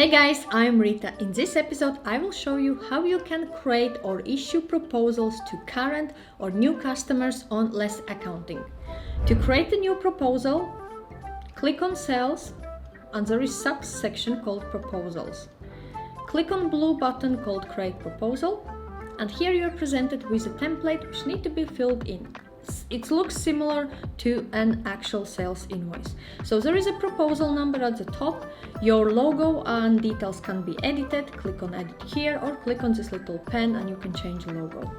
Hey guys, I'm Rita. In this episode, I will show you how you can create or issue proposals to current or new customers on LessAccounting. To create a new proposal, click on Sales and there is subsection called Proposals. Click on blue button called Create Proposal and here you are presented with a template which needs to be filled in. It looks similar to an actual sales invoice. So there is a proposal number at the top. Your logo and details can be edited. Click on edit here or click on this little pen and you can change the logo.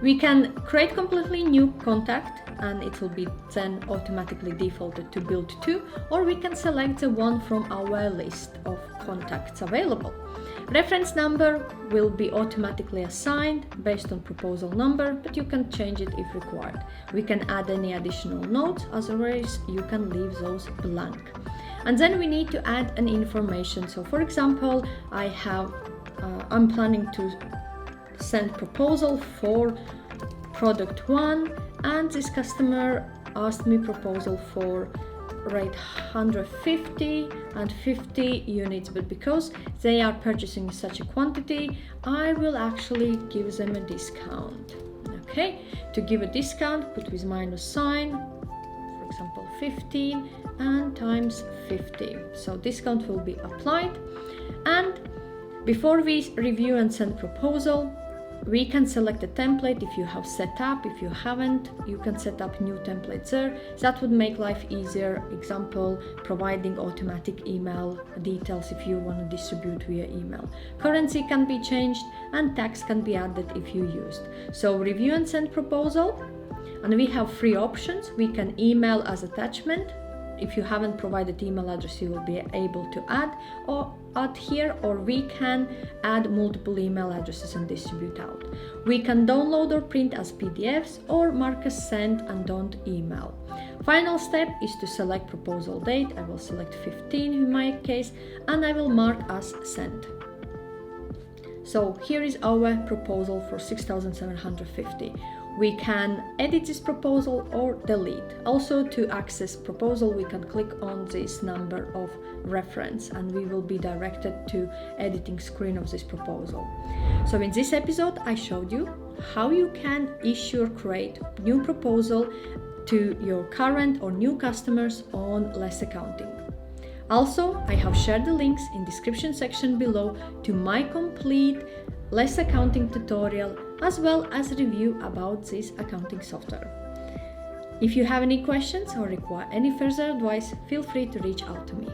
We can create completely new contact and it will be then automatically defaulted to build to, or we can select the one from our list of contacts available. Reference number will be automatically assigned based on proposal number, but you can change it if required. We can add any additional notes, otherwise you can leave those blank. And then we need to add an information. So for example, I'm planning to send proposal for product 1 and this customer asked me proposal for rate 150 and 50 units, but because they are purchasing such a quantity, I will actually give them a discount. Okay, to give a discount, put with minus sign, for example 15 and times 50. So discount will be applied. And before we review and send proposal, we can select a template if you have set up. If you haven't, you can set up new templates there. That would make life easier. Example, providing automatic email details if you want to distribute via email. Currency can be changed and tax can be added if you used. So review and send proposal. And we have three options. We can email as attachment. If you haven't provided email address, you will be able to add here, or we can add multiple email addresses and distribute out. We can download or print as PDFs or mark as send and don't email. Final step is to select proposal date. I will select 15 in my case and I will mark as sent. So here is our proposal for 6,750. We can edit this proposal or delete. Also, to access proposal, we can click on this number of reference and we will be directed to editing screen of this proposal. So in this episode, I showed you how you can issue or create new proposal to your current or new customers on LessAccounting. Also, I have shared the links in description section below to my complete LessAccounting tutorial as well as review about this accounting software. If you have any questions or require any further advice, feel free to reach out to me.